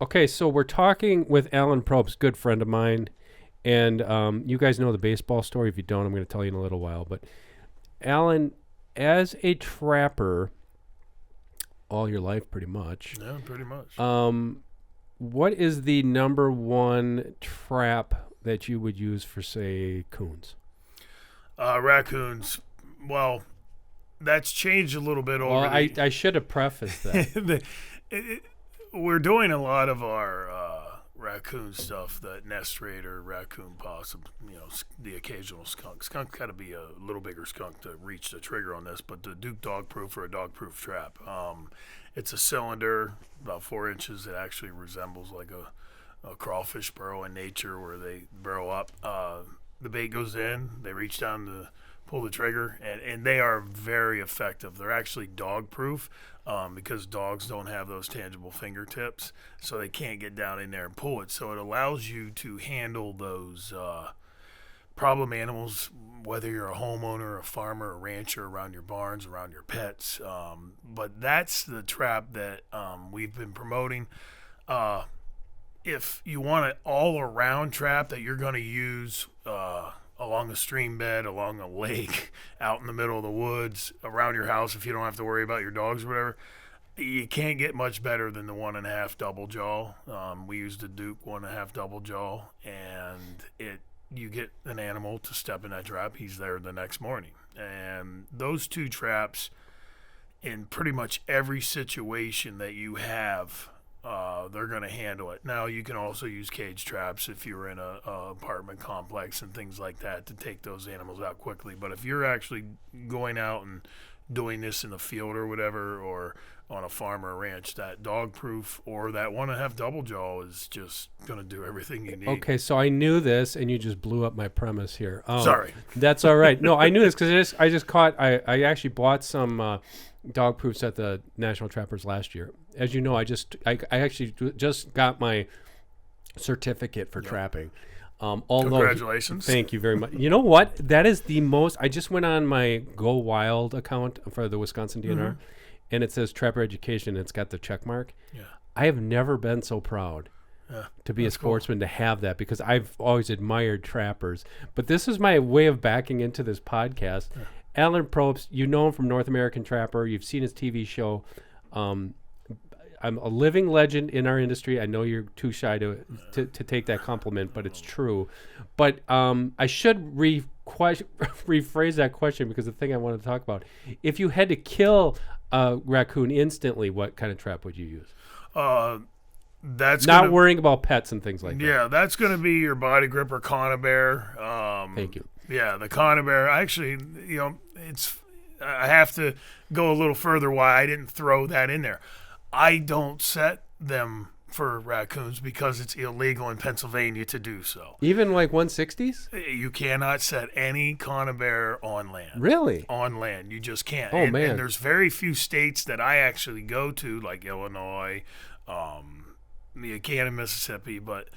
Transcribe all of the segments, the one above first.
Okay, so we're talking with Alan Probst, good friend of mine, and you guys know the baseball story. If you don't, I'm going to tell you in a little while. But Alan, as a trapper, all your life pretty much. Yeah, pretty much. What is the number one trap that you would use for, say, coons? Raccoons. Well, that's changed a little bit over. Well, I should have prefaced that. We're doing a lot of our raccoon stuff, the nest raider, raccoon possum, the occasional skunk. Skunk got to be a little bigger skunk to reach the trigger on this, but the Duke dog proof or a dog proof trap. It's a cylinder about 4 inches. It actually resembles like a crawfish burrow in nature where they burrow up. The bait goes in, they reach down to pull the trigger, and they are very effective. They're actually dog proof because dogs don't have those tangible fingertips, so they can't get down in there and pull it. So it allows you to handle those problem animals, whether you're a homeowner, a farmer, a rancher, around your barns, around your pets. But that's the trap that we've been promoting. If you want an all-around trap that you're going to use along a stream bed, along a lake, out in the middle of the woods, around your house, if you don't have to worry about your dogs or whatever, you can't get much better than the 1.5 double jaw. We used the Duke 1.5 double jaw, and you get an animal to step in that trap, he's there the next morning. And those two traps, in pretty much every situation that you have, they're going to handle it. Now, you can also use cage traps if you're in a apartment complex and things like that to take those animals out quickly. But if you're actually going out and doing this in the field or whatever, or on a farm or a ranch, that dog proof or that 1.5 double jaw is just going to do everything you need. Okay, so I knew this, and you just blew up my premise here. Sorry. That's all right. No, I knew this because I just caught. I actually bought some dog proofs at the National Trappers last year. As you know, I actually just got my certificate for trapping. Congratulations. Thank you very much. You know what? That is the most. I just went on my Go Wild account for the Wisconsin DNR, and it says Trapper Education. It's got the check mark. Yeah. I have never been so proud to be a sportsman, to have that, because I've always admired trappers. But this is my way of backing into this podcast. Yeah. Alan Probst, you know him from North American Trapper. You've seen his TV show. I'm a living legend in our industry. I know you're too shy to take that compliment, but it's true. But I should rephrase that question, because the thing I wanted to talk about, if you had to kill a raccoon instantly, what kind of trap would you use? That's not worrying about pets and things like that. Yeah, that's going to be your body gripper Conibear. Thank you. Yeah, the Conibear. Actually, I have to go a little further why I didn't throw that in there. I don't set them for raccoons because it's illegal in Pennsylvania to do so. Even like 160s? You cannot set any Conibear on land. Really? On land. You just can't. Oh, man. And there's very few states that I actually go to, like Illinois, you can in Mississippi, but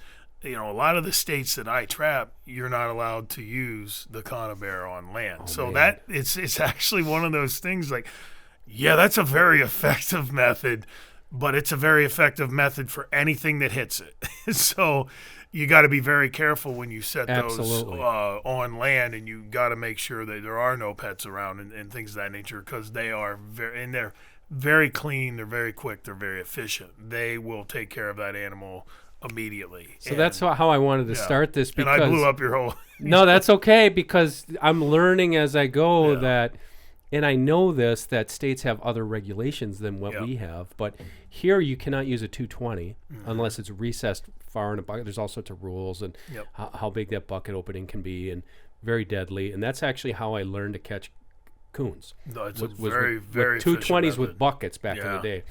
a lot of the states that I trap, you're not allowed to use the Conibear on land. So that it's actually one of those things like, yeah, that's a very effective method, but it's a very effective method for anything that hits it. So you got to be very careful when you set those on land, and you got to make sure that there are no pets around and things of that nature, because they're very clean, they're very quick, they're very efficient. They will take care of that animal immediately. So that's how I wanted to start this. Because, and I blew up your whole... No, that's okay, because I'm learning as I go that... And I know that states have other regulations than what we have, but here you cannot use a 220 unless it's recessed far in a bucket. There's all sorts of rules and how big that bucket opening can be, and very deadly. And that's actually how I learned to catch coons. No, it's very 220s with buckets back in the day.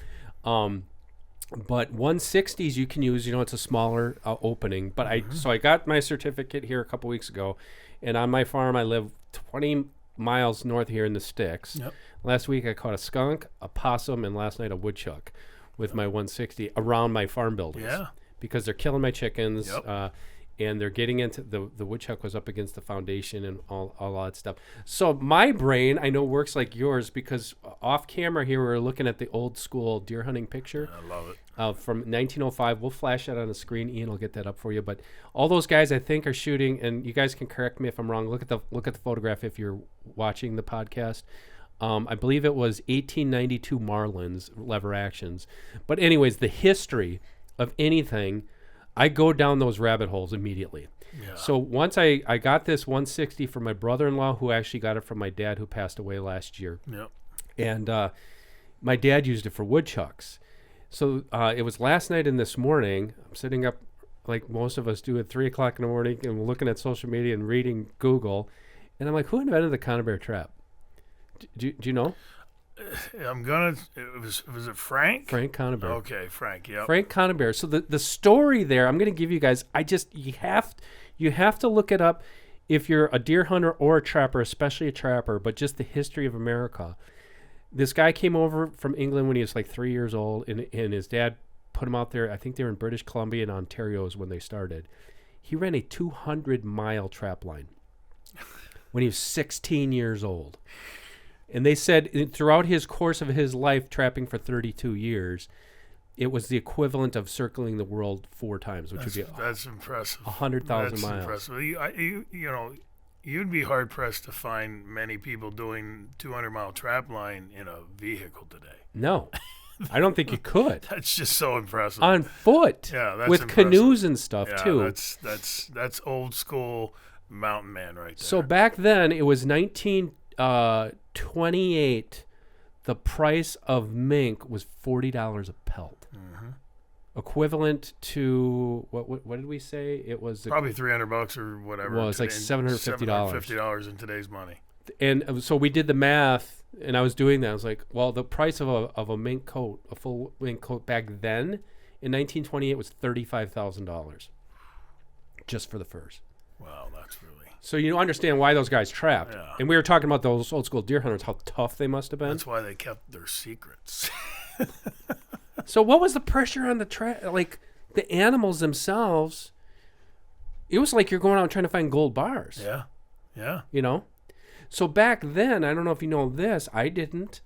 But 160s you can use. It's a smaller opening. But so I got my certificate here a couple weeks ago, and on my farm I live 20 miles north here in the sticks. Yep. Last week I caught a skunk, a possum, and last night a woodchuck with my 160 around my farm buildings. Yeah. Because they're killing my chickens. Yep. and they're getting into the woodchuck was up against the foundation and all that stuff. So my brain, I know, works like yours, because off camera here we're looking at the old school deer hunting picture. I love it. From 1905. We'll flash that on the screen. Ian will get that up for you. But all those guys, I think, are shooting, and you guys can correct me if I'm wrong. Look at the photograph if you're watching the podcast. I believe it was 1892 Marlins lever actions. But anyways, the history of anything, I go down those rabbit holes immediately. Yeah. So once I got this 160 from my brother-in-law, who actually got it from my dad, who passed away last year. Yep. And my dad used it for woodchucks. So it was last night and this morning. I'm sitting up like most of us do at 3 o'clock in the morning, and we're looking at social media and reading Google. And I'm like, who invented the Conibear trap? Do you know? Was it Frank? Frank Conibear. Okay, Frank, yeah. Frank Conibear. So the story there, I'm going to give you guys, you have to look it up if you're a deer hunter or a trapper, especially a trapper, but just the history of America. This guy came over from England when he was like 3 years old, and his dad put him out there. I think they were in British Columbia and Ontario is when they started. He ran a 200-mile trap line when he was 16 years old. And they said throughout his course of his life, trapping for 32 years, it was the equivalent of circling the world 4 times, which would be that's impressive. 100,000 miles. Impressive. You'd be hard pressed to find many people doing 200-mile trap line in a vehicle today. No, I don't think you could. That's just so impressive. On foot, yeah, that's with impressive. Canoes and stuff too. That's old school mountain man right there. So back then, it was 1928. The price of mink was $40 a pelt. Mm-hmm. Equivalent to what did we say? It was probably $300 or whatever. Well, it's like $750. $750 in today's money. And so we did the math, and I was doing that. I was like, well, the price of a mink coat, a full mink coat back then in 1928 was $35,000 just for the furs. Wow, that's really. So you understand why those guys trapped. Yeah. And we were talking about those old school deer hunters, how tough they must have been. That's why they kept their secrets. So what was the pressure on the like the animals themselves? It was like you're going out trying to find gold bars. Yeah. Yeah. You know? So back then, I don't know if you know this, I didn't.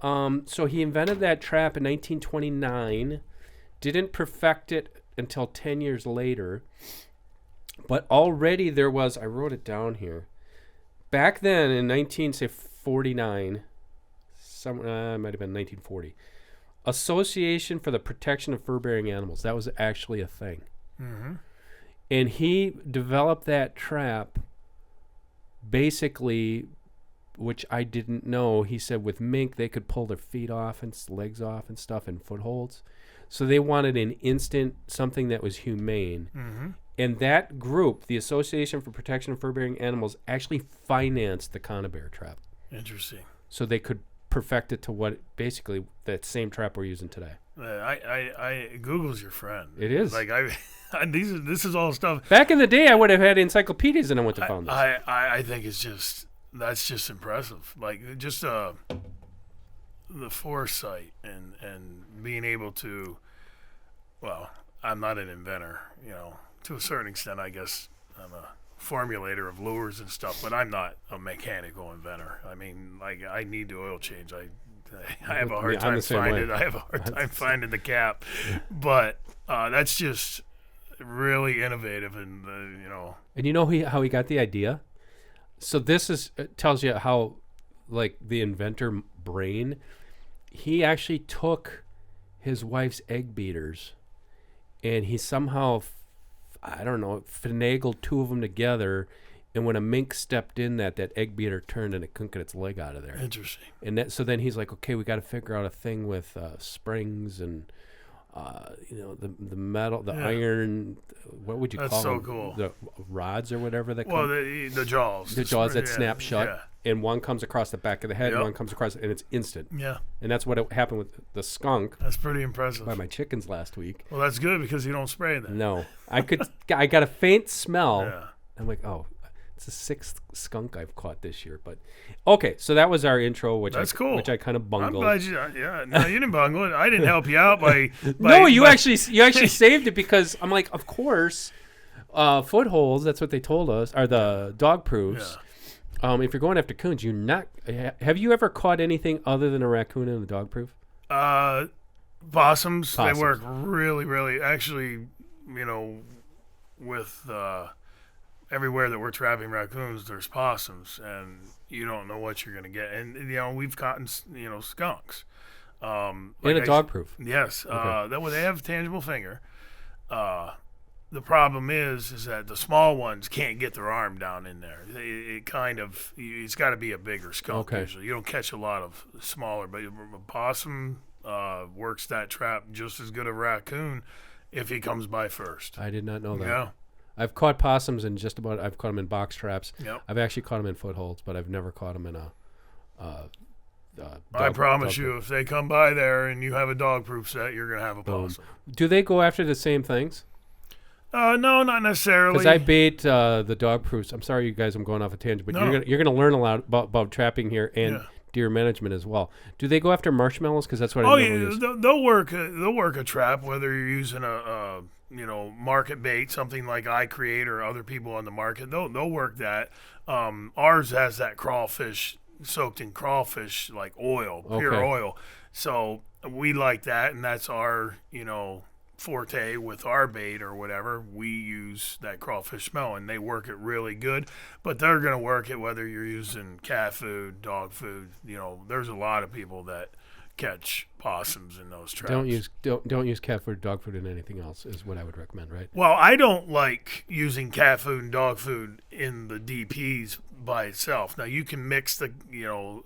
So he invented that trap in 1929, didn't perfect it until 10 years later. But already there was, I wrote it down here. Back then in 1949, it might have been 1940, Association for the Protection of Fur-Bearing Animals. That was actually a thing. Mm-hmm. And he developed that trap basically, which I didn't know. He said with mink, they could pull their feet off and legs off and stuff and footholds. So they wanted an instant, something that was humane. Mm-hmm. And that group, the Association for Protection of Fur-Bearing Animals, actually financed the Conibear trap. Interesting. So they could perfect it to what basically that same trap we're using today. Google's your friend. It is. Like this is all stuff. Back in the day, I would have had encyclopedias and I wouldn't have found this. I think that's just impressive. Like just the foresight and being able to. Well, I'm not an inventor, to a certain extent. I guess I'm a formulator of lures and stuff, but I'm not a mechanical inventor. I mean, like I need the oil change. I have a hard time finding. I have a hard time finding the cap, but that's just really innovative, and And you know how he got the idea? So this tells you how, like the inventor brain. He actually took his wife's egg beaters, and he somehow, I don't know, finagled 2 of them together. And when a mink stepped in that egg beater turned and it couldn't get its leg out of there. Interesting. And so then he's like, okay, we got to figure out a thing with springs and, the metal, the iron. What would you call them? That's so cool. The rods or whatever they call. Well, the jaws. The jaws that snap shut. Yeah. And one comes across the back of the head, and one comes across, and it's instant. Yeah. And that's what happened with the skunk. That's pretty impressive. By my chickens last week. Well, that's good because you don't spray them. No, I got a faint smell. Yeah. I'm like, oh, it's the 6th skunk I've caught this year. But okay, so that was our intro, that's cool. Which I kind of bungled. I'm glad no, you didn't bungle it. I didn't help you out by no, you actually saved it because I'm like, of course. footholds, that's what they told us, are the dog proofs. Yeah. If you're going after coons, you're not. Have you ever caught anything other than a raccoon in the dog proof? Possums, they work really, really. Actually, with everywhere that we're trapping raccoons, there's possums, and you don't know what you're going to get. And we've caught skunks. In a dog proof. Yes. Okay. They have a tangible finger. The problem is that the small ones can't get their arm down in there. It's got to be a bigger skunk. Okay. Usually, you don't catch a lot of smaller, but a possum works that trap just as good as a raccoon if he comes by first. I did not know that. Yeah. I've caught possums I've caught them in box traps. Yep. I've actually caught them in footholds, but I've never caught them in a. I promise you, if they come by there and you have a dog-proof set, you're gonna have a possum. Do they go after the same things? No, not necessarily. Because I bait the dog proofs. I'm sorry, you guys. I'm going off a tangent, but you're gonna learn a lot about trapping here and deer management as well. Do they go after marshmallows? Because that's what I use. They'll work a trap, whether you're using a market bait, something like I create or other people on the market. They'll work that. Ours has that crawfish soaked in crawfish like oil, pure oil. So we like that, and that's our forte with our bait or whatever. We use that crawfish smell, and they work it really good. But they're going to work it whether you're using cat food, dog food. There's a lot of people that catch possums in those traps. Don't use cat food, dog food, and anything else is what I would recommend, right? Well, I don't like using cat food and dog food in the DPs by itself. Now you can mix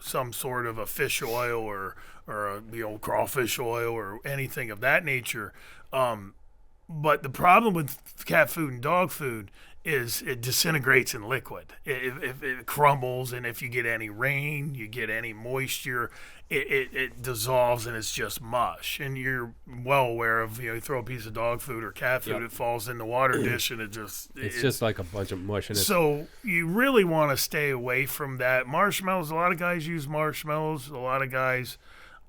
some sort of a fish oil or a crawfish oil or anything of that nature. But the problem with cat food and dog food is it disintegrates in liquid. It crumbles, and if you get any rain, you get any moisture, it dissolves and it's just mush. And you're well aware of, you throw a piece of dog food or cat food, it falls in the water dish, and it's just like a bunch of mush. So you really want to stay away from that. Marshmallows, a lot of guys use marshmallows. A lot of guys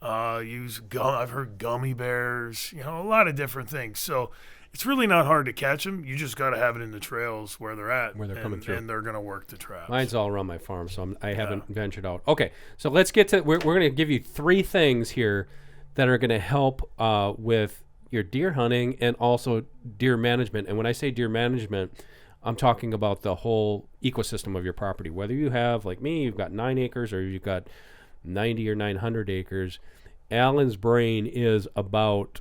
use gum. I've heard gummy bears, a lot of different things. So it's really not hard to catch them. You just got to have it in the trails where they're at, where they're coming through, and they're going to work the traps. Mine's all around my farm, so I haven't ventured out. Okay, so let's get to. We're going to give you 3 things here that are going to help with your deer hunting and also deer management. And when I say deer management, I'm talking about the whole ecosystem of your property. Whether you have, like me, you've got 9 acres or you've got 90 or 900 acres. Alan's brain is about,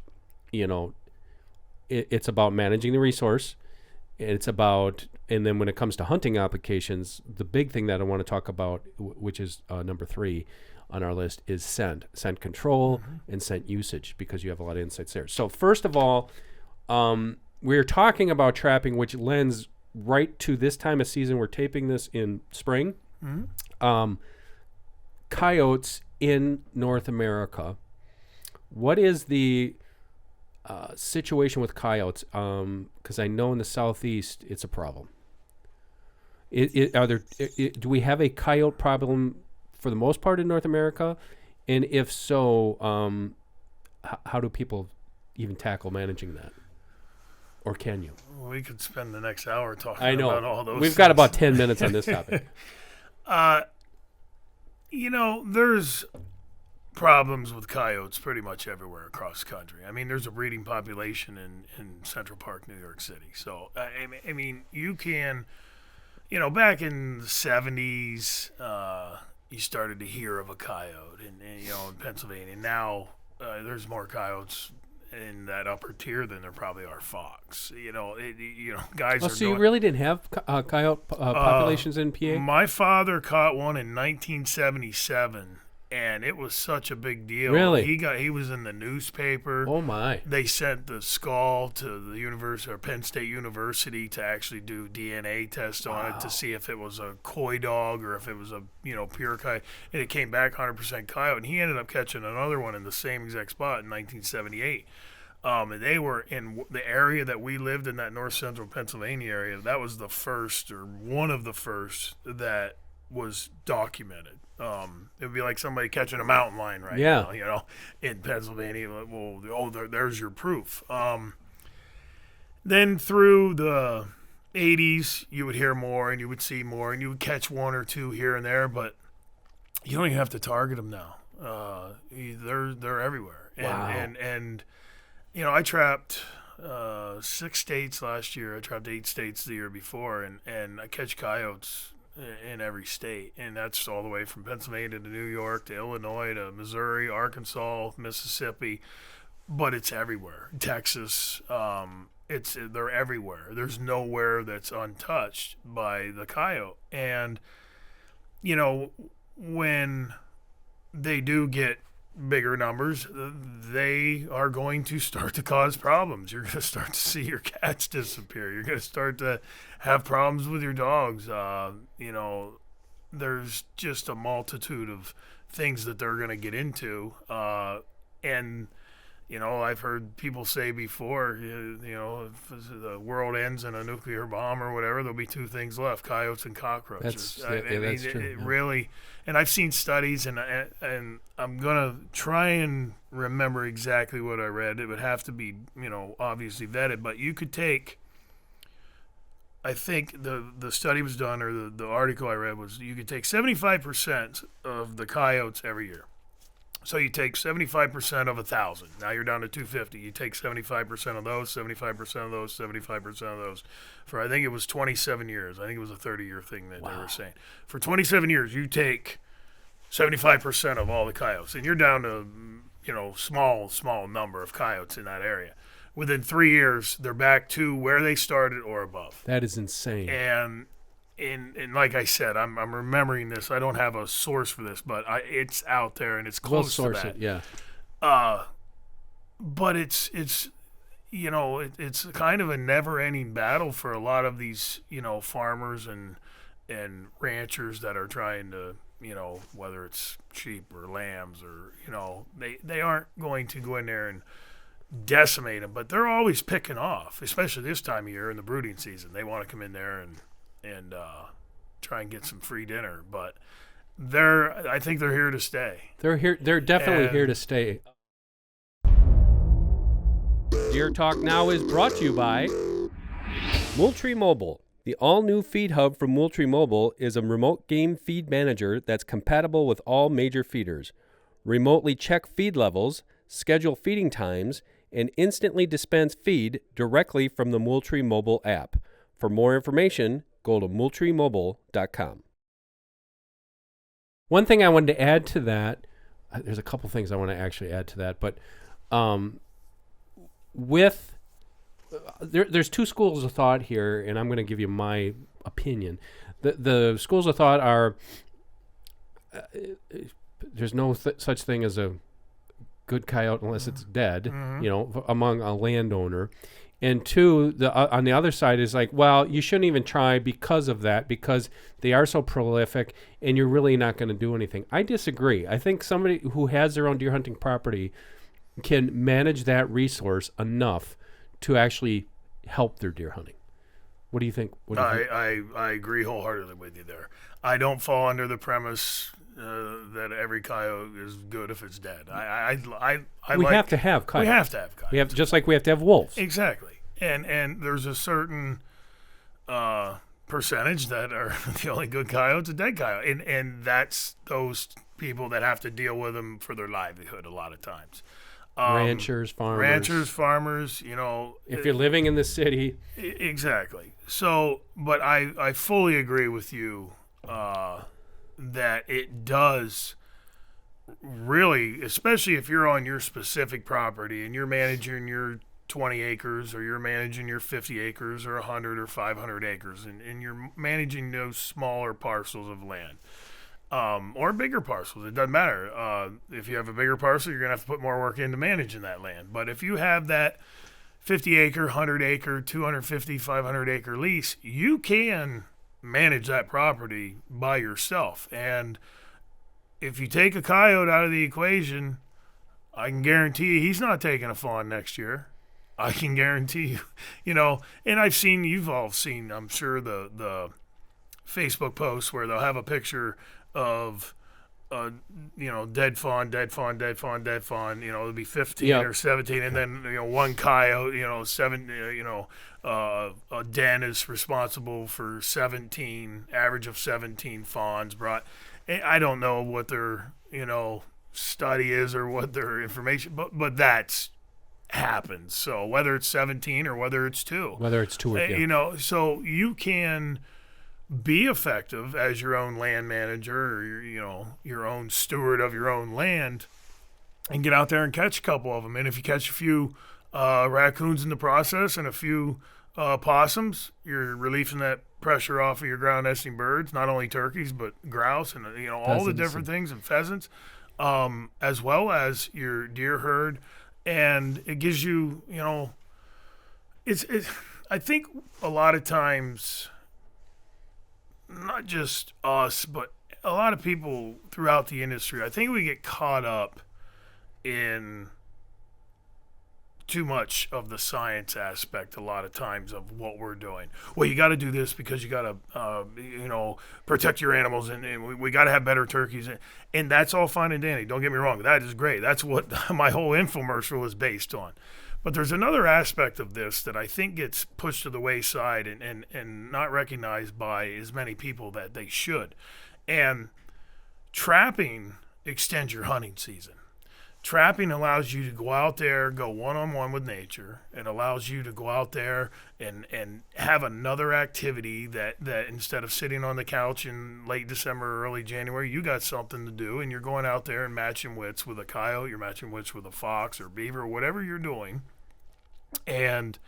it's about managing the resource. And then when it comes to hunting applications, the big thing that I want to talk about, which is number 3 on our list, is scent control and scent usage, because you have a lot of insights there. So first of all, we're talking about trapping, which lends right to this time of season. We're taping this in spring. Coyotes in North America. What is the situation with coyotes? Because I know in the Southeast it's a problem. Do we have a coyote problem for the most part in North America? And if so, how do people even tackle managing that? Or can you? We could spend the next hour talking about all those We've got about 10 minutes on this topic. There's problems with coyotes pretty much everywhere across the country. I mean, there's a breeding population in Central Park, New York City. So, I mean, you can, back in the 70s, you started to hear of a coyote in Pennsylvania. Now, there's more coyotes in that upper tier than there probably are fox. Guys. So you really didn't have coyote populations in PA? My father caught one in 1977, and it was such a big deal. Really? He was in the newspaper. Oh my! They sent the skull to the university or Penn State University to actually do DNA tests on it to see if it was a coy dog or if it was a pure coyote. And it came back 100% coyote. And he ended up catching another one in the same exact spot in 1978. And they were in the area that we lived in, that north central Pennsylvania area. That was the first, or one of the first, that was documented. It would be like somebody catching a mountain lion now, in Pennsylvania. Well, there's your proof. Then through the 80s, you would hear more and you would see more and you would catch one or two here and there, but you don't even have to target them now. They're everywhere. Wow. And I trapped 6 states last year. I trapped 8 states the year before, and I catch coyotes in every state, and that's all the way from Pennsylvania to New York to Illinois to Missouri, Arkansas, Mississippi, but it's everywhere. Texas, they're everywhere. There's nowhere that's untouched by the coyote. And when they do get bigger numbers, they are going to start to cause problems. You're going to start to see your cats disappear. You're going to start to have problems with your dogs. There's just a multitude of things that they're going to get into. And I've heard people say before, if the world ends in a nuclear bomb or whatever, there'll be 2 things left: coyotes and cockroaches. That's true. It really, and I've seen studies, and I'm gonna try and remember exactly what I read. It would have to be, obviously vetted, but you could take. I think the study was done, or the article I read was, you could take 75% of the coyotes every year. So you take 75% of 1,000. Now you're down to 250. You take 75% of those, 75% of those, 75% of those. For, I think it was 27 years. I think it was a 30-year thing that they were saying. For 27 years, you take 75% of all the coyotes, and you're down to, small number of coyotes in that area. Within 3 years, they're back to where they started or above. That is insane. And like I said, I'm remembering this. I don't have a source for this, but it's out there and it's close to that. We'll source it, yeah. But it's kind of a never-ending battle for a lot of these farmers and ranchers that are trying to whether it's sheep or lambs or they aren't going to go in there and decimate them, but they're always picking off, especially this time of year in the brooding season. They want to come in there and try and get some free dinner, but I think they're here to stay. They're definitely here to stay. Deer Talk Now is brought to you by Moultrie Mobile. The all-new feed hub from Moultrie Mobile is a remote game feed manager that's compatible with all major feeders. Remotely check feed levels, schedule feeding times, and instantly dispense feed directly from the Moultrie Mobile app. For more information, go to moultriemobile.com. One thing I wanted to add to that, there's a couple things I want to actually add to that, but there's 2 schools of thought here, and I'm going to give you my opinion. The schools of thought are there's no such thing as a good coyote unless it's dead, among a landowner. And 2, on the other side is like, well, you shouldn't even try because of that, because they are so prolific and you're really not going to do anything. I disagree. I think somebody who has their own deer hunting property can manage that resource enough to actually help their deer hunting. What do you think? I agree wholeheartedly with you there. I don't fall under the premise that every coyote is good if it's dead. We have to have coyotes. We have to have coyotes. Just like we have to have wolves. Exactly. And there's a certain percentage that are the only good coyotes, a dead coyote. And that's those people that have to deal with them for their livelihood a lot of times. Ranchers, farmers. If you're living in the city. Exactly. So, but I fully agree with you that it does really, especially if you're on your specific property and you're managing your 20 acres or you're managing your 50 acres or 100 or 500 acres and you're managing those smaller parcels of land. Or bigger parcels. It doesn't matter. If you have a bigger parcel, you're going to have to put more work into managing that land. But if you have that 50-acre, 100-acre, 250, 500-acre lease, you can manage that property by yourself. And if you take a coyote out of the equation, I can guarantee you he's not taking a fawn next year. I can guarantee you, and you've all seen, I'm sure, the Facebook posts where they'll have a picture of dead fawn, dead fawn, dead fawn, dead fawn. It'll be 15 Yep. or 17, and then one coyote. A den is responsible for 17, average of 17 fawns brought. I don't know what their study is or what their information, but that's happens. So whether it's 17 or whether it's 2, so you can be effective as your own land manager or your own steward of your own land and get out there and catch a couple of them. And if you catch a few raccoons in the process and a few possums, you're relieving that pressure off of your ground nesting birds, not only turkeys but grouse and all the different things, and pheasants, as well as your deer herd. And it gives you, it's I think a lot of times, not just us, but a lot of people throughout the industry, I think we get caught up in too much of the science aspect a lot of times of what we're doing. Well, you got to do this because you got to, protect your animals, and we got to have better turkeys. And that's all fine and dandy. Don't get me wrong. That is great. That's what my whole infomercial is based on. But there's another aspect of this that I think gets pushed to the wayside and not recognized by as many people that they should. And trapping extends your hunting season. Trapping allows you to go out there, go one-on-one with nature. It allows you to go out there and have another activity that instead of sitting on the couch in late December or early January, you got something to do, and you're going out there and matching wits with a coyote, you're matching wits with a fox or beaver or whatever you're doing. And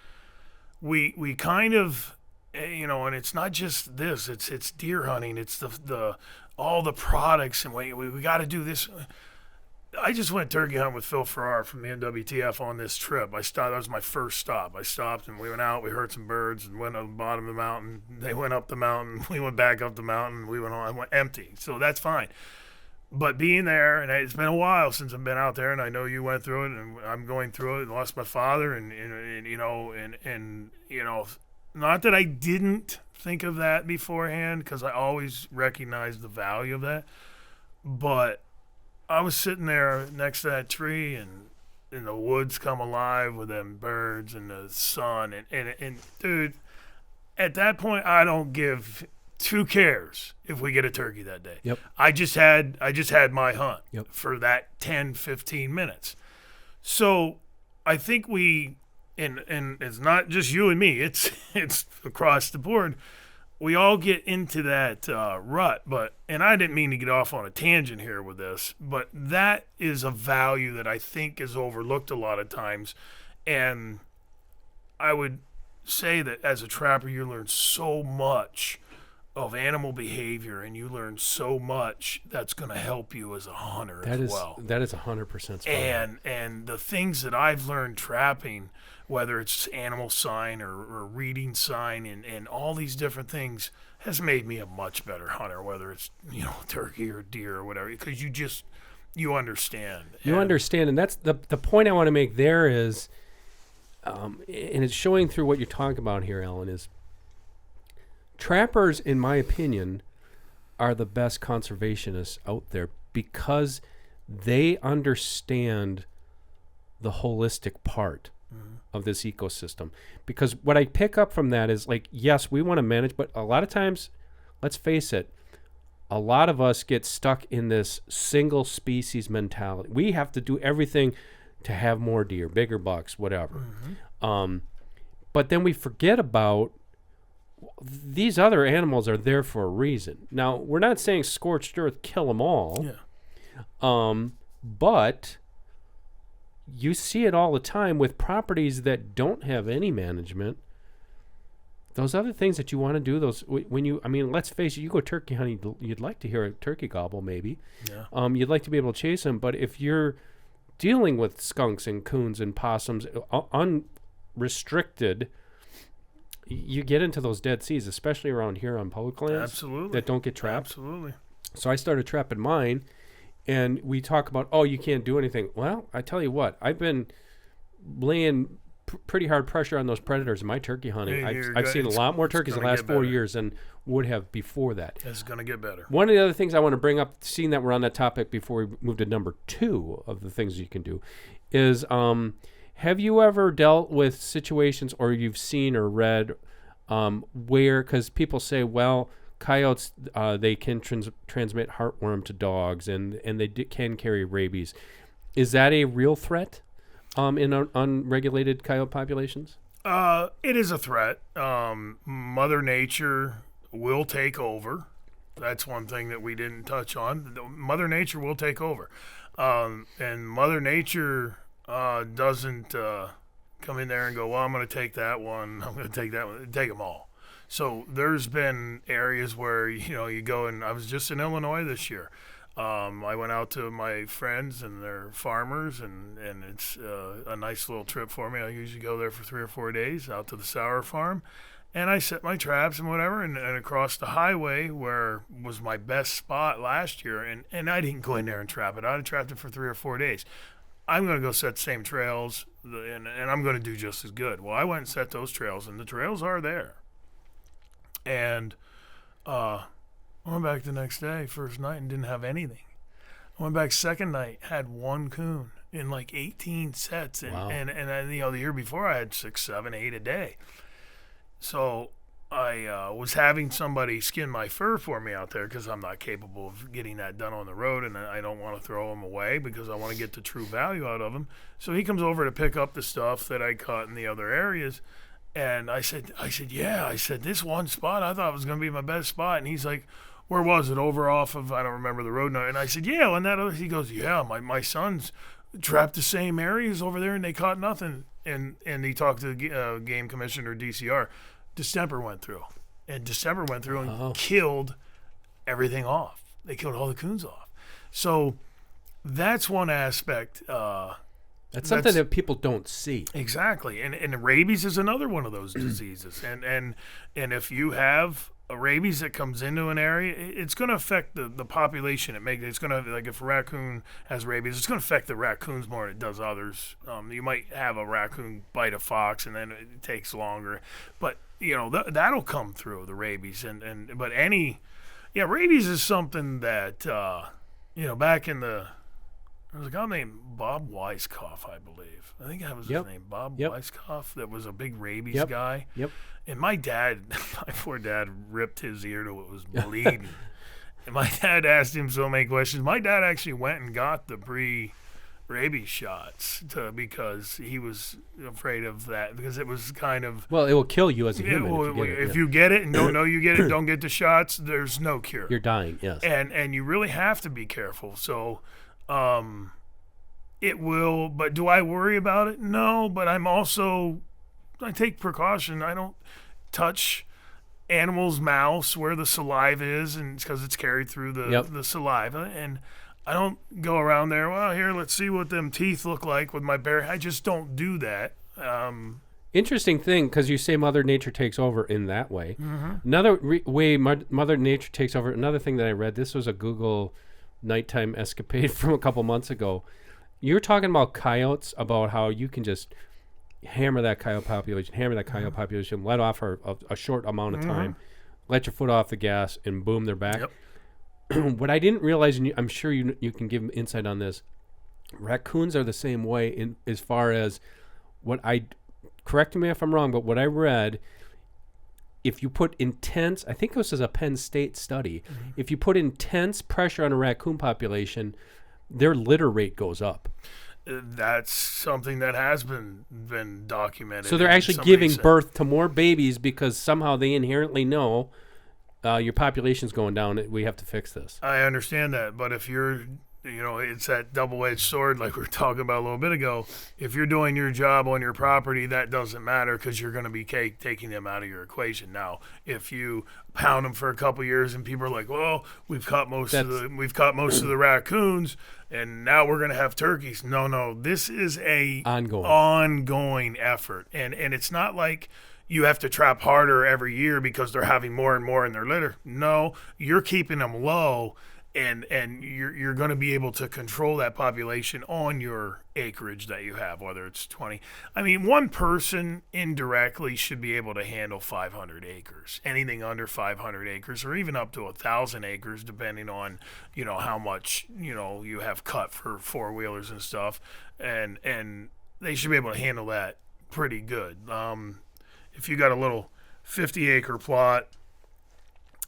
we kind of, and it's not just this, it's deer hunting, it's the all the products, and we got to do this. I just went turkey hunting with Phil Farrar from the NWTF on this trip. That was my first stop. I stopped and we went out. We heard some birds and went up the bottom of the mountain. They went up the mountain. We went back up the mountain. We went on. I went empty, so that's fine. But being there, and it's been a while since I've been out there, and I know you went through it, and I'm going through it. And lost my father, and not that I didn't think of that beforehand, because I always recognized the value of that, but I was sitting there next to that tree, and the woods come alive with them birds and the sun, and dude, at that point, I don't give two cares if we get a turkey that day. Yep. I just had my hunt Yep. for that 10, 15 minutes. So I think we, and it's not just you and me, it's across the board. We all get into that rut, and I didn't mean to get off on a tangent here with this, but that is a value that I think is overlooked a lot of times. And I would say that as a trapper, you learn so much of animal behavior, and you learn so much that's going to help you as a hunter as well. That is 100% spot on. And the things that I've learned trapping, whether it's animal sign or reading sign and all these different things, has made me a much better hunter, whether it's turkey or deer or whatever, because you understand. You understand, and that's the point I want to make there is, and it's showing through what you're talking about here, Alan, is trappers, in my opinion, are the best conservationists out there because they understand the holistic part of this ecosystem. Because what I pick up from that is, like, yes, we want to manage, but a lot of times, let's face it, a lot of us get stuck in this single species mentality. We have to do everything to have more deer, bigger bucks, whatever. But then we forget about these other animals are there for a reason. Now, we're not saying scorched earth, kill them all. Yeah. But you see it all the time with properties that don't have any management. Those other things that you want to do, let's face it, you go turkey hunting, you'd like to hear a turkey gobble maybe. Yeah. You'd like to be able to chase them, but if you're dealing with skunks and coons and possums unrestricted, you get into those dead seas, especially around here on public lands. Absolutely. That don't get trapped. Absolutely. So I started trapping mine, and we talk about, you can't do anything. Well, I tell you what, I've been laying pretty hard pressure on those predators in my turkey hunting. Yeah, I've seen a lot more turkeys in the last 4 years than would have before that. It's going to get better. One of the other things I want to bring up, seeing that we're on that topic before we move to number 2 of the things you can do, is have you ever dealt with situations or you've seen or read where, because people say, well, coyotes, they can transmit heartworm to dogs and they can carry rabies. Is that a real threat in unregulated coyote populations? It is a threat. Mother Nature will take over. That's one thing that we didn't touch on. Mother Nature will take over. And Mother Nature doesn't come in there and go, well, I'm going to take that one. I'm going to take that one. Take them all. So there's been areas where, you go, and I was just in Illinois this year. I went out to my friends and their farmers, and it's a nice little trip for me. I usually go there for 3 or 4 days out to the sour farm, and I set my traps and whatever, and across the highway where was my best spot last year, and I didn't go in there and trap it. I trapped it for 3 or 4 days. I'm going to go set the same trails, and I'm going to do just as good. Well, I went and set those trails, and the trails are there. And I went back the next day, first night, and didn't have anything. I went back second night, had 1 coon in like 18 sets. And, wow. and the year before I had 6, 7, 8 a day. So I was having somebody skin my fur for me out there because I'm not capable of getting that done on the road, and I don't want to throw them away because I want to get the true value out of them. So he comes over to pick up the stuff that I caught in the other areas. And I said, yeah. I said, this one spot I thought was going to be my best spot. And he's like, where was it? Over off of, I don't remember the road now. And I said, yeah. And that other, he goes, yeah, my sons trapped the same areas over there and they caught nothing. And he talked to the game commissioner, DCR. December went through and killed everything off. They killed all the coons off. So that's one aspect. That's something that people don't see. Exactly. And rabies is another one of those diseases. And if you have a rabies that comes into an area, it's going to affect the population. It's going to, like if a raccoon has rabies, it's going to affect the raccoons more than it does others. You might have a raccoon bite a fox and then it takes longer. But, that'll come through, the rabies. But rabies is something that, back in the, there was a guy named Bob Weisskopf, I believe. I think that was his name, Bob Weisskopf, that was a big rabies guy. Yep. And my poor dad ripped his ear till it was bleeding. And my dad asked him so many questions. My dad actually went and got the pre-rabies shots because he was afraid of that, because it was kind of... Well, it will kill you as a human if you get it and don't know you get it, don't get the shots, there's no cure. You're dying, yes. And you really have to be careful. So... it will, but do I worry about it? No, but I take precaution. I don't touch animals' mouths where the saliva is, and because it's carried through the saliva, and I don't go around there, well, here, let's see what them teeth look like with my bare. I just don't do that. Interesting thing, because you say Mother Nature takes over in that way. Mm-hmm. Another way Mother Nature takes over, another thing that I read, this was a Google nighttime escapade from a couple months ago. You're talking about coyotes, about how you can just hammer that coyote population, let off a short amount of time, let your foot off the gas, and boom, they're back. Yep. What I didn't realize, and I'm sure you can give insight on this, raccoons are the same way in as far as correct me if I'm wrong, but what I read, if you put intense, I think this is a Penn State study, if you put intense pressure on a raccoon population, their litter rate goes up. That's something that has been documented. So they're actually giving birth to more babies because somehow they inherently know your population's going down. We have to fix this. I understand that, but if you're, it's that double-edged sword like we were talking about a little bit ago. If you're doing your job on your property, that doesn't matter because you're going to be taking them out of your equation. Now, if you pound them for a couple years and people are like, well, we've caught most of the raccoons and now we're going to have turkeys. No, this is a ongoing effort. And it's not like you have to trap harder every year because they're having more and more in their litter. No, you're keeping them low. and you're going to be able to control that population on your acreage that you have, whether it's 20. I mean, one person indirectly should be able to handle 500 acres. Anything under 500 acres, or even up to 1,000 acres, depending on how much you have cut for 4-wheelers and stuff, and they should be able to handle that pretty good. If you got a little 50-acre plot,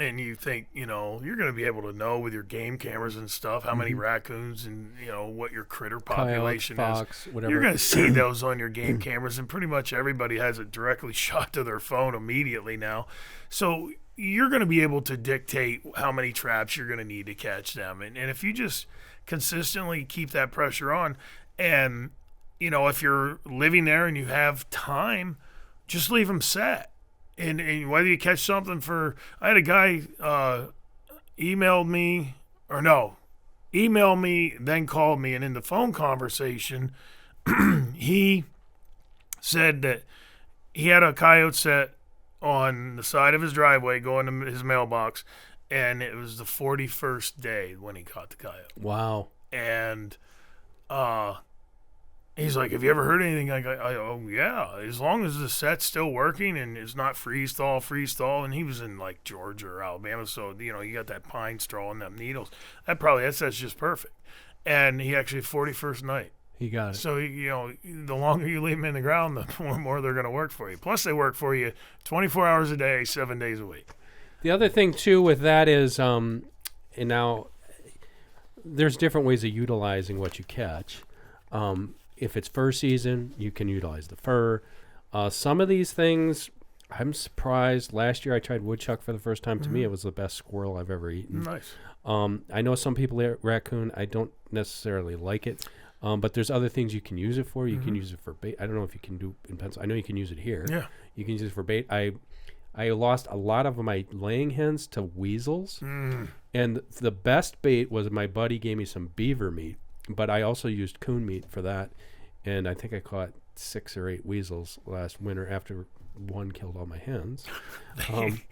and you think, you're going to be able to know with your game cameras and stuff how many raccoons and, what your critter population Coyote, fox, is. whatever. You're going to see those on your game cameras, and pretty much everybody has it directly shot to their phone immediately now. So you're going to be able to dictate how many traps you're going to need to catch them. And if you just consistently keep that pressure on, and, if you're living there and you have time, just leave them set. And whether you catch something I had a guy email me, then called me, and in the phone conversation, he said that he had a coyote set on the side of his driveway going to his mailbox, and it was the 41st day when he caught the coyote. Wow. And he's like, have you ever heard anything? Oh, yeah, as long as the set's still working and it's not freeze thaw. And he was in, like, Georgia or Alabama, so, you got that pine straw and them needles. That set's just perfect. And he actually, 41st night. He got it. So, the longer you leave them in the ground, the more they're going to work for you. Plus, they work for you 24 hours a day, 7 days a week. The other thing, too, with that is, and now there's different ways of utilizing what you catch. If it's fur season, you can utilize the fur. Some of these things, I'm surprised. Last year I tried woodchuck for the first time. To me, it was the best squirrel I've ever eaten. Nice. I know some people eat raccoon. I don't necessarily like it. But there's other things you can use it for. You can use it for bait. I don't know if you can do in Pennsylvania. I know you can use it here. Yeah. You can use it for bait. I lost a lot of my laying hens to weasels. And the best bait was my buddy gave me some beaver meat. But I also used coon meat for that, and I think I caught 6 or 8 weasels last winter after one killed all my hens.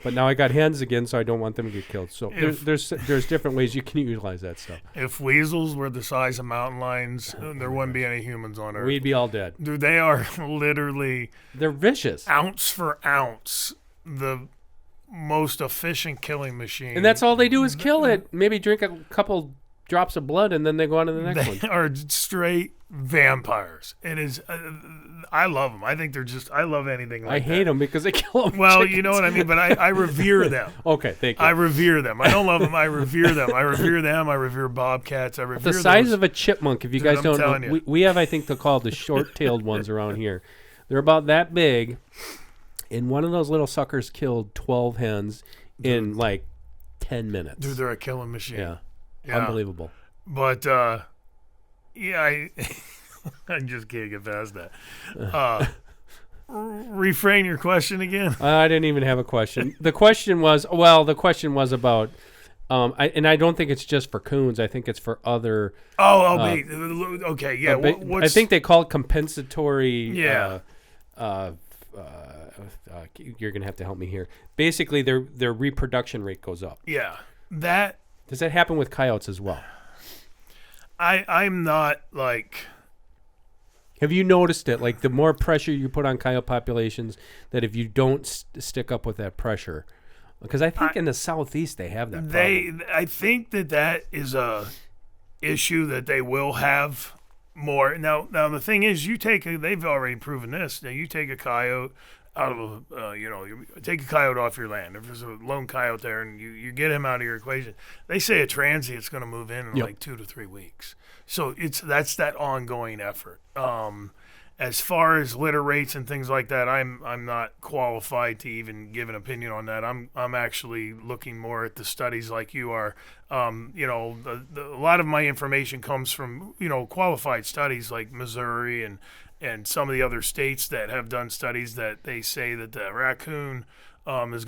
But now I got hens again, so I don't want them to get killed. So there's different ways you can utilize that stuff. If weasels were the size of mountain lions, there wouldn't be any humans on Earth. We'd be all dead. Dude, they are literally... They're vicious. Ounce for ounce, the most efficient killing machine. And that's all they do is kill it. Maybe drink a couple drops of blood, and then they go on to the next one. They are straight vampires. It is. I love them. I think they're just. I love anything like that. I hate them because they kill them. Well, you know what I mean. But I revere them. Okay, thank you. I revere them. I don't love them. I revere them. I revere bobcats. I revere the size of a chipmunk. If you guys don't know, we have, I think, they're called the short-tailed ones around here. They're about that big, and one of those little suckers killed 12 hens in like 10 minutes. Dude, they're a killing machine. Yeah. Unbelievable. But I just can't get past that. Reframe your question again. I didn't even have a question. The question was about, I don't think it's just for coons. I think it's for other. Wait. Okay, yeah. I think they call it compensatory. Yeah. You're gonna have to help me here. Basically, their reproduction rate goes up. Yeah. Does that happen with coyotes as well? I'm not like... Have you noticed it? Like the more pressure you put on coyote populations, that if you don't stick up with that pressure... Because I think in the southeast they have that problem. I think that is a issue that they will have more. Now the thing is, they've already proven this. Now you take a coyote... you take a coyote off your land. If there's a lone coyote there and you get him out of your equation, they say a transient's going to move in like 2 to 3 weeks. So that's that ongoing effort. As far as litter rates and things like that, I'm not qualified to even give an opinion on that. I'm actually looking more at the studies like you are. A lot of my information comes from qualified studies like Missouri and some of the other states that have done studies that they say that the raccoon is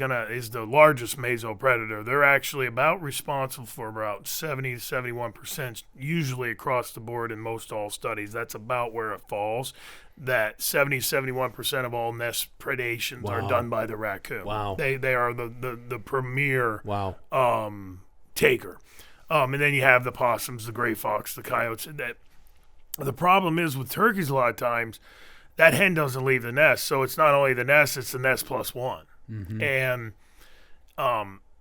the largest mesopredator. They're actually about responsible for about 70 to 71% usually across the board in most all studies. That's about where it falls. That 70 to 71% of all nest predations are done by the raccoon. Wow. They are the premier wow. Taker. And then you have the possums, the gray fox, the coyotes. That the problem is with turkeys a lot of times, that hen doesn't leave the nest. So it's not only the nest, it's the nest plus one. Mm-hmm. And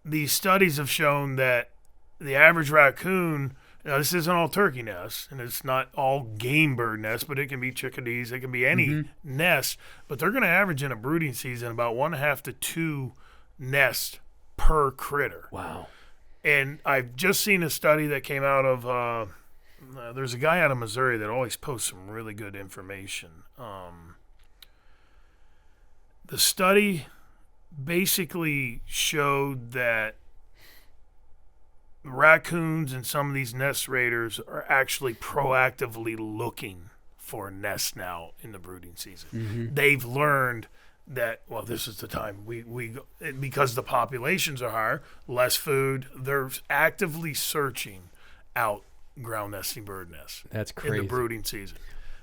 these studies have shown that the average raccoon, now this isn't all turkey nests, and it's not all game bird nests, but it can be chickadees, it can be any nest, but they're going to average in a brooding season about 1.5 to 2 nests per critter. Wow. And I've just seen a study that came out of, there's a guy out of Missouri that always posts some really good information. The study basically showed that raccoons and some of these nest raiders are actually proactively looking for nests now in the brooding season. Mm-hmm. They've learned that, well, this is the time we go, because the populations are higher, less food, they're actively searching out ground nesting bird nests. That's crazy. In the brooding season.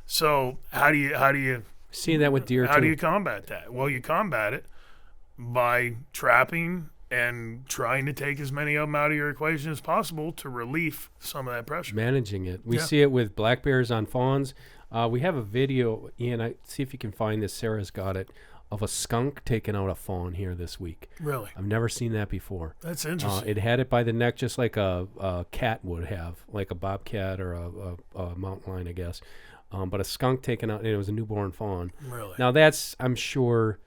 So how do you seeing that with deer how too? do you combat that? Well, you combat it by trapping and trying to take as many of them out of your equation as possible to relieve some of that pressure. Managing it. We see it with black bears on fawns. We have a video, Ian, see if you can find this. Sarah's got it, of a skunk taking out a fawn here this week. Really? I've never seen that before. That's interesting. It had it by the neck just like a cat would have, like a bobcat or a mountain lion, I guess. But a skunk taken out, and it was a newborn fawn. Really? Now that's, I'm sure,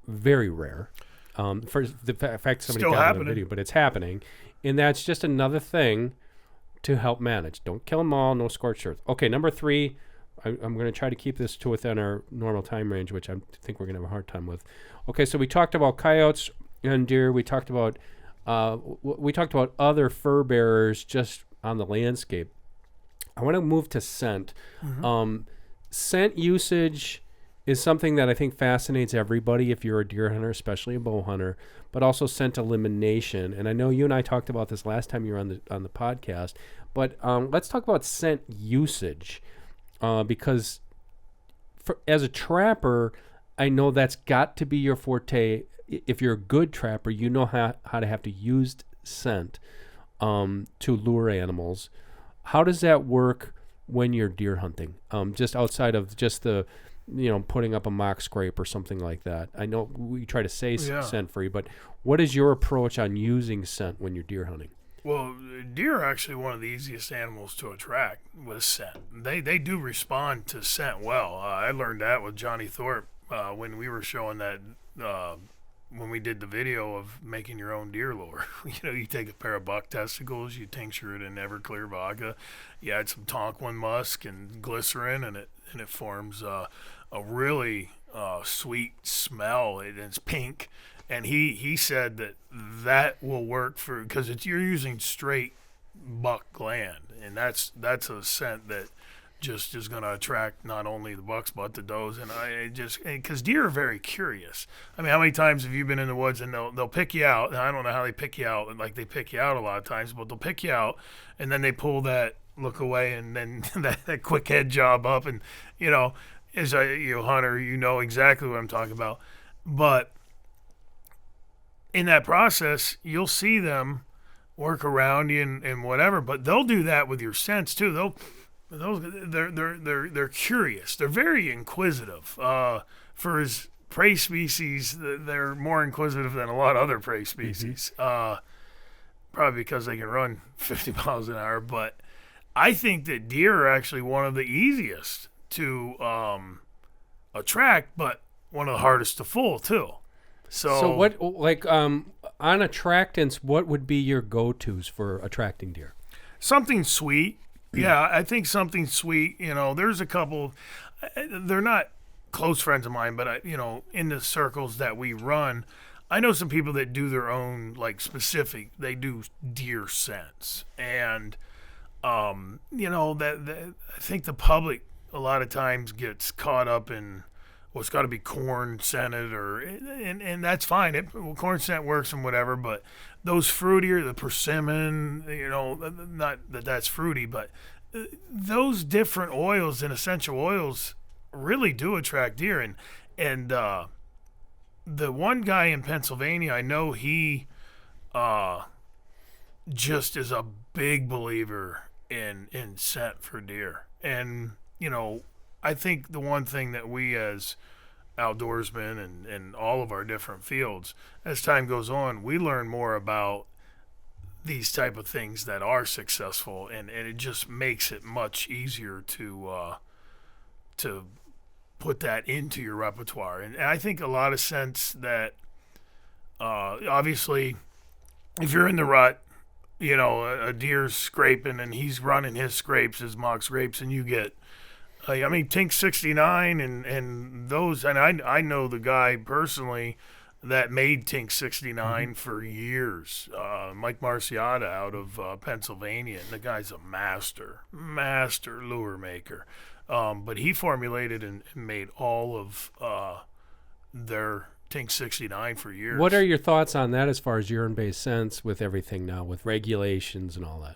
very rare. For the fact somebody Still got it happening. on video, but it's happening, and that's just another thing to help manage. Don't kill them all. No scorched earth. Okay, number 3. I'm going to try to keep this to within our normal time range, which I think we're going to have a hard time with. Okay, so we talked about coyotes and deer. We talked about other fur bearers just on the landscape. I want to move to scent. Mm-hmm. Scent usage is something that I think fascinates everybody if you're a deer hunter, especially a bow hunter, but also scent elimination. And I know you and I talked about this last time you were on the podcast, but let's talk about scent usage because as a trapper, I know that's got to be your forte. If you're a good trapper, you know how to have to use scent to lure animals. How does that work when you're deer hunting? Just outside of just the putting up a mock scrape or something like that. I know we try to say scent free, but what is your approach on using scent when you're deer hunting? Well, deer are actually one of the easiest animals to attract with scent. They do respond to scent well. I learned that with Johnny Thorpe when we were showing that when we did the video of making your own deer lure. You take a pair of buck testicles, you tincture it in Everclear vodka, you add some Tonquin musk and glycerin, and it forms a really sweet smell. It's pink, and he said that will work because you're using straight buck gland, and that's a scent that just is going to attract not only the bucks but the does. And because deer are very curious. I mean, how many times have you been in the woods and they'll pick you out? And I don't know how they pick you out, like they pick you out a lot of times, but they'll pick you out and then they pull that look away and then that quick head job up, and as a hunter, you know exactly what I'm talking about. But in that process, you'll see them work around you and whatever, but they'll do that with your scents too. They're curious. They're very inquisitive. For his prey species, they're more inquisitive than a lot of other prey species. Mm-hmm. Probably because they can run 50 miles an hour. But I think that deer are actually one of the easiest to attract, but one of the hardest to fool too. So what, on attractants, what would be your go-tos for attracting deer? Something sweet. Yeah, I think something sweet. There's a couple. They're not close friends of mine, but in the circles that we run, I know some people that do their own specific. They do deer scents, and that I think the public a lot of times gets caught up in. Well, it's got to be corn scented, and that's fine. Corn scent works and whatever, but those fruitier, the persimmon, not that that's fruity, but those different oils and essential oils really do attract deer. And the one guy in Pennsylvania, I know he just is a big believer in scent for deer. And, I think the one thing that we as outdoorsmen and all of our different fields, as time goes on, we learn more about these type of things that are successful, and it just makes it much easier to put that into your repertoire. And I think a lot of scents that obviously if you're in the rut, a deer's scraping and he's running his scrapes, his mock scrapes, and you get, Tink 69 and those, and I know the guy personally that made Tink 69 for years, Mike Marciata out of Pennsylvania, and the guy's a master lure maker. But he formulated and made all of their Tink 69 for years. What are your thoughts on that as far as urine-based scents with everything now, with regulations and all that?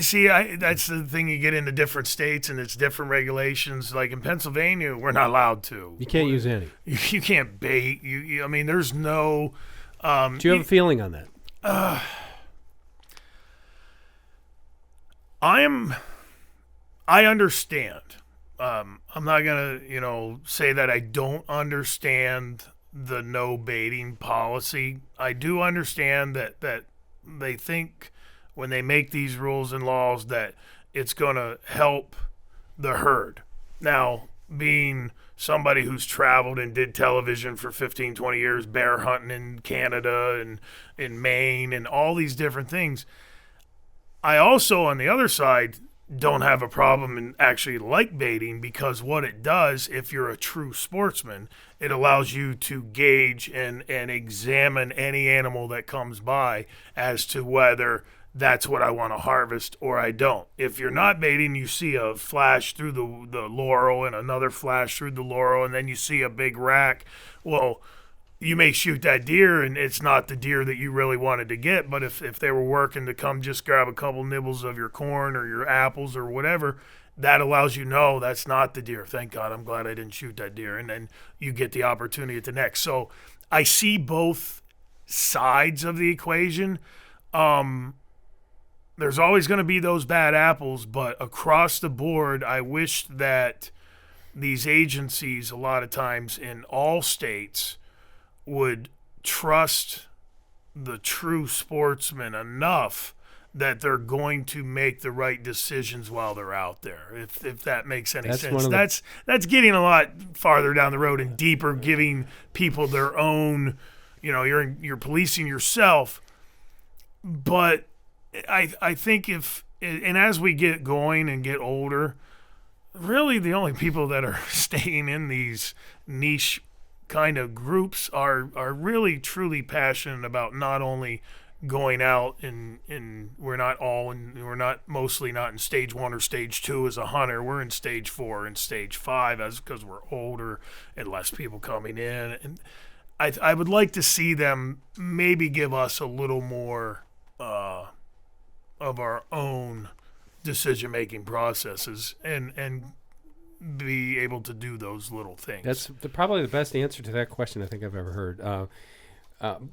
See, that's the thing. You get into different states and it's different regulations. Like in Pennsylvania, we're not allowed to. You can't use any. You can't bait. There's no. Do you have a feeling on that? I understand. I'm not gonna, say that I don't understand the no baiting policy. I do understand that they think when they make these rules and laws that it's going to help the herd. Now, being somebody who's traveled and did television for 15, 20 years, bear hunting in Canada and in Maine and all these different things, I also, on the other side, don't have a problem and actually like baiting, because what it does, if you're a true sportsman, it allows you to gauge and examine any animal that comes by as to whether that's what I want to harvest or I don't. If you're not baiting, you see a flash through the laurel and another flash through the laurel, and then you see a big rack. Well, you may shoot that deer, and it's not the deer that you really wanted to get. But if they were working to come just grab a couple nibbles of your corn or your apples or whatever, that allows you know that's not the deer. Thank God, I'm glad I didn't shoot that deer. And then you get the opportunity at the next. So I see both sides of the equation. There's always going to be those bad apples, but across the board, I wish that these agencies, a lot of times in all states, would trust the true sportsman enough that they're going to make the right decisions while they're out there. If that makes any sense. That's getting a lot farther down the road and deeper, giving people their own, you're policing yourself. But I think and as we get going and get older, really the only people that are staying in these niche kind of groups are really truly passionate about not only going out and we're not mostly not in stage 1 or stage 2 as a hunter. We're in stage 4 and stage 5 because we're older and less people coming in. And I would like to see them maybe give us a little more of our own decision-making processes and be able to do those little things. That's probably the best answer to that question I think I've ever heard.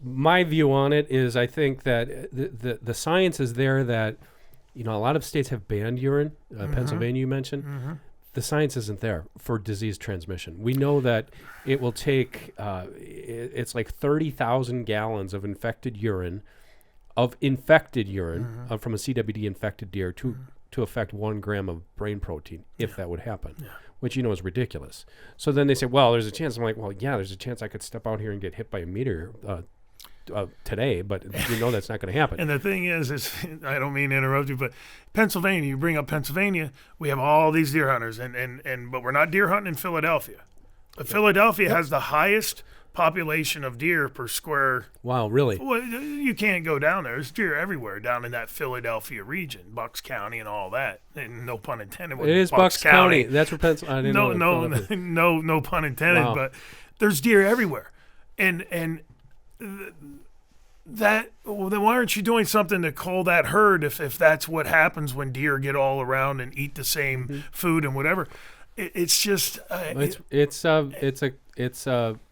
My view on it is I think that the science is there that, a lot of states have banned urine. Pennsylvania, you mentioned. Mm-hmm. The science isn't there for disease transmission. We know that it will take, it's like 30,000 gallons of infected urine from a CWD infected deer to affect 1 gram of brain protein, if that would happen, which is ridiculous. So then they say, well, there's a chance. I'm like, well, yeah, there's a chance I could step out here and get hit by a meteor today, but that's not going to happen. And the thing is I don't mean to interrupt you, but Pennsylvania, you bring up Pennsylvania, we have all these deer hunters, but we're not deer hunting in Philadelphia. But Philadelphia has the highest population of deer per square. Wow, really? Well, you can't go down there. There's deer everywhere down in that Philadelphia region, Bucks County and all that. And no pun intended. It is Bucks County. That's where Pennsylvania. No pun intended. Wow. But there's deer everywhere, and that. Well, then why aren't you doing something to cull that herd if that's what happens when deer get all around and eat the same food and whatever? It's just.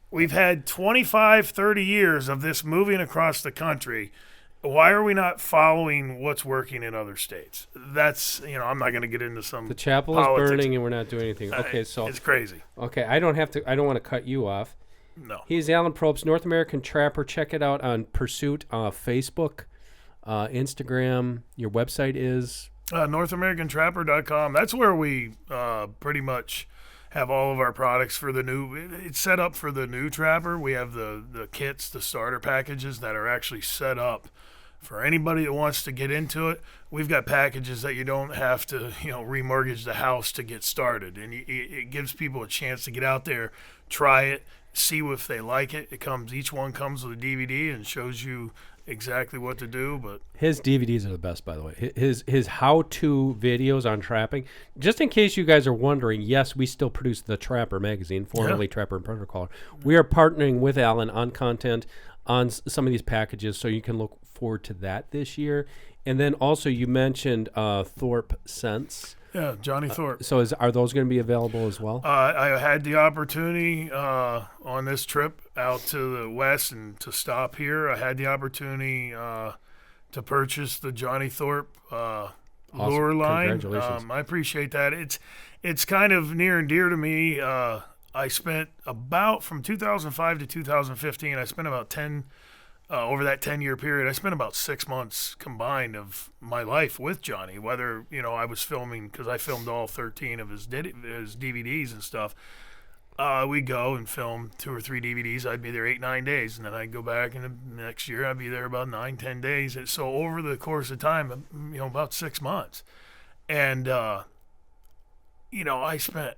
We've had 25, 30 years of this moving across the country, why are we not following what's working in other states? That's, I'm not going to get into some The chapel politics. is burning and we're not doing anything. Okay, so it's crazy. Okay, I don't want to cut you off. No. He's Alan Probst, North American Trapper. Check it out on Pursuit, Facebook, Instagram. Your website is NorthAmericanTrapper.com. That's where we pretty much have all of our products for the new. It's set up for the new trapper. We have the kits, the starter packages that are actually set up for anybody that wants to get into it. We've got packages that you don't have to, remortgage the house to get started, and it gives people a chance to get out there, try it, see if they like it. Each one comes with a DVD and shows you exactly what to do. But his DVDs are the best, by the way. His how-to videos on trapping. Just in case you guys are wondering, yes, we still produce the Trapper magazine, formerly Trapper and Predator Caller. We are partnering with Alan on content on some of these packages, so you can look forward to that this year. And then also you mentioned Thorpe Scents. Yeah, Johnny Thorpe. So are those going to be available as well? I had the opportunity on this trip out to the west and to stop here. I had the opportunity to purchase the Johnny Thorpe lure line. Congratulations. I appreciate that. It's kind of near and dear to me. I spent from 2005 to 2015, I spent about 10 over that 10-year period, I spent about 6 months combined of my life with Johnny, whether, I was filming, because I filmed all 13 of his DVDs and stuff. We'd go and film 2 or 3 DVDs. I'd be there 8-9 days, and then I'd go back, and the next year I'd be there about 9-10 days. And so over the course of time, about 6 months. And, I spent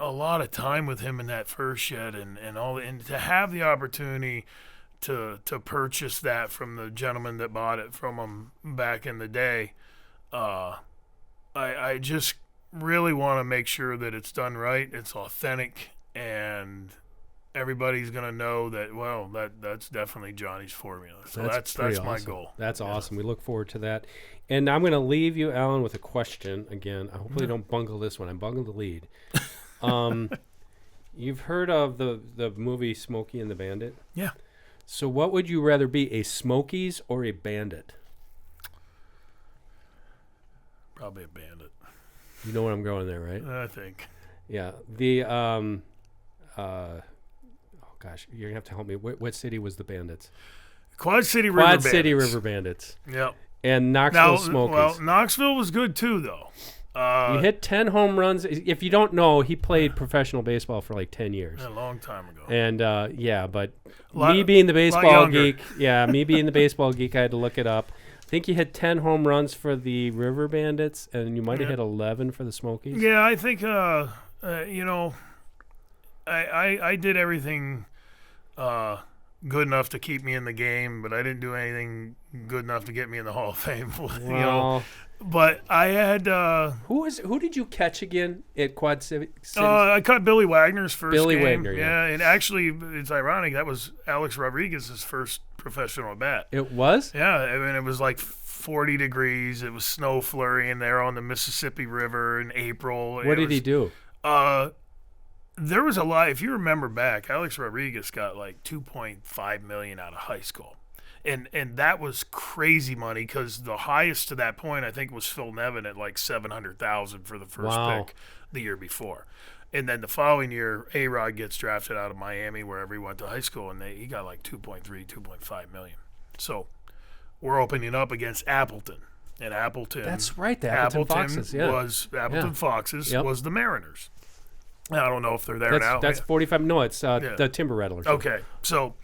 a lot of time with him in that first shed and to have the opportunity to purchase that from the gentleman that bought it from him back in the day, I just really want to make sure that it's done right, it's authentic, and everybody's going to know that, that's definitely Johnny's formula. So that's awesome. My goal. That's awesome. We look forward to that. And I'm going to leave you, Alan, with a question. Again, I hopefully don't bungle this one. I bungled the lead. You've heard of the movie Smokey and the Bandit? Yeah. So what would you rather be, a Smokies or a Bandit? Probably a Bandit. You know where I'm going there, right? I think. Yeah. The oh gosh, you're gonna have to help me. What city was the Bandits? Quad City River Bandits. Yep. And Knoxville Smokies. Well, Knoxville was good too, though. You hit 10 home runs. If you don't know, he played professional baseball for like 10 years. A long time ago. And me being the baseball geek, I had to look it up. I think you hit 10 home runs for the River Bandits, and you might have hit 11 for the Smokies. Yeah, I think, I did everything good enough to keep me in the game, but I didn't do anything good enough to get me in the Hall of Fame. But I had who did you catch again at Quad City? I caught Billy Wagner's first game. Wagner, yeah. And actually, it's ironic, that was Alex Rodriguez's first professional at bat. It was? Yeah, I mean, it was like 40 degrees. It was snow flurrying there on the Mississippi River in April. What did he do? There was a lot. If you remember back, Alex Rodriguez got like $2.5 million out of high school. And that was crazy money, because the highest to that point, I think, was Phil Nevin at like $700,000 for the first pick the year before. And then the following year, A-Rod gets drafted out of Miami, wherever he went to high school, and he got like 2.5 million. So we're opening up against Appleton. And Appleton. That's right, the Appleton Foxes. Yeah. Foxes was the Mariners. I don't know if they're there now. That's 45. No, it's the Timber Rattlers. Okay, so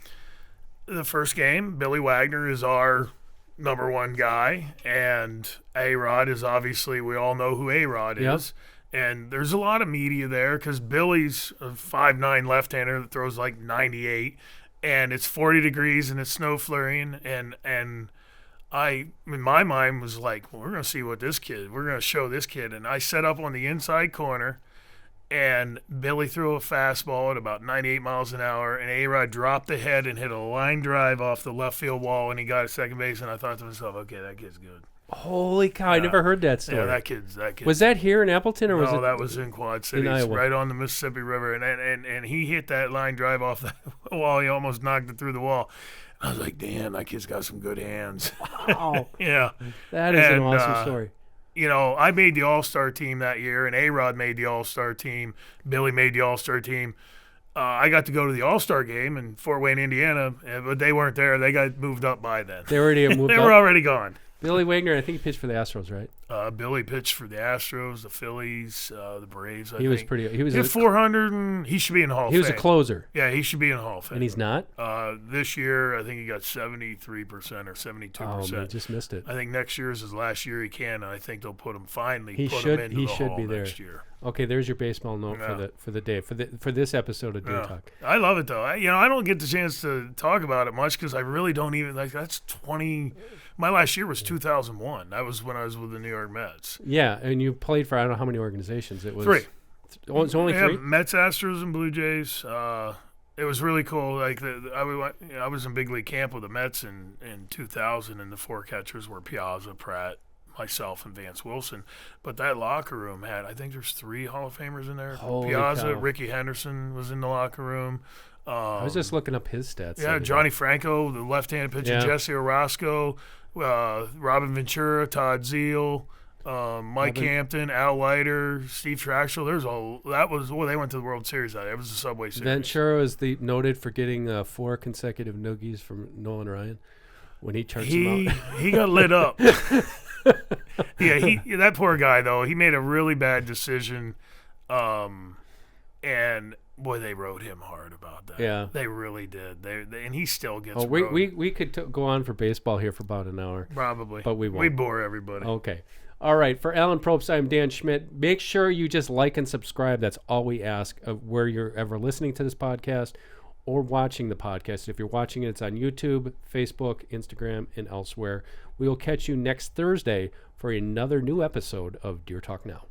the first game, Billy Wagner is our number one guy, and A-Rod is obviously, we all know who A-Rod is. And there's a lot of media there because Billy's a 5'9" left-hander that throws like 98, and it's 40 degrees and it's snow flurrying, and I, in my mind, was like, well, we're going to show this kid. And I set up on the inside corner, and Billy threw a fastball at about 98 miles an hour, and A-Rod dropped the head and hit a line drive off the left field wall, and he got to second base, and I thought to myself, okay, that kid's good. Holy cow, I never heard that story. Yeah, that kid's. Was that here in Appleton, or was it? No, that was in Quad Cities, right on the Mississippi River, and he hit that line drive off the wall. He almost knocked it through the wall. I was like, damn, that kid's got some good hands. Wow. Yeah. That is an awesome story. You know, I made the All-Star team that year, and A-Rod made the All-Star team. Billy made the All-Star team. I got to go to the All-Star game in Fort Wayne, Indiana, but they weren't there. They got moved up by then. They already moved They up? were already gone. Billy Wagner, I think he pitched for the Astros, right? Billy pitched for the Astros, the Phillies, the Braves. He was pretty. He was He had 400, and he should be in the Hall of Fame. He was a closer. Yeah, he should be in the Hall of Fame. And he's not? This year, I think he got 73% or 72%. Oh, man, just missed it. I think next year is his last year he can, and I think they'll put him finally. He put should. him into He the should Hall be there next year. Okay, there's your baseball note for the day for this episode of Deer Talk. I love it though. I don't get the chance to talk about it much because I really don't even like. That's 20. My last year was 2001. That was when I was with the New York Mets. Yeah, and you played for I don't know how many organizations. It was 3. It's only 3. Mets, Astros, and Blue Jays. It was really cool. Like I was in big league camp with the Mets in 2000, and the 4 catchers were Piazza, Pratt, myself, and Vance Wilson. But that locker room had, I think there's 3 Hall of Famers in there. Holy Piazza, cow. Ricky Henderson was in the locker room. I was just looking up his stats. Yeah, Johnny Franco, the left-handed pitcher, Yeah. Jesse Orozco, Robin Ventura, Todd Zeal, Mike Hampton, Al Leiter, Steve Traxel. They went to the World Series. That was the Subway Series. Ventura is noted for getting 4 consecutive noogies from Nolan Ryan when he charged him out. He got lit up. Yeah, that poor guy though. He made a really bad decision, and boy, they rode him hard about that. Yeah, they really did. And he still gets. Oh, we could go on for baseball here for about an hour, probably, but we won't. We bore everybody. Okay. All right. For Alan Probst, I'm Dan Schmidt. Make sure you just like and subscribe. That's all we ask of where you're ever listening to this podcast or watching the podcast. If you're watching it, it's on YouTube, Facebook, Instagram, and elsewhere. We will catch you next Thursday for another new episode of Deer Talk Now.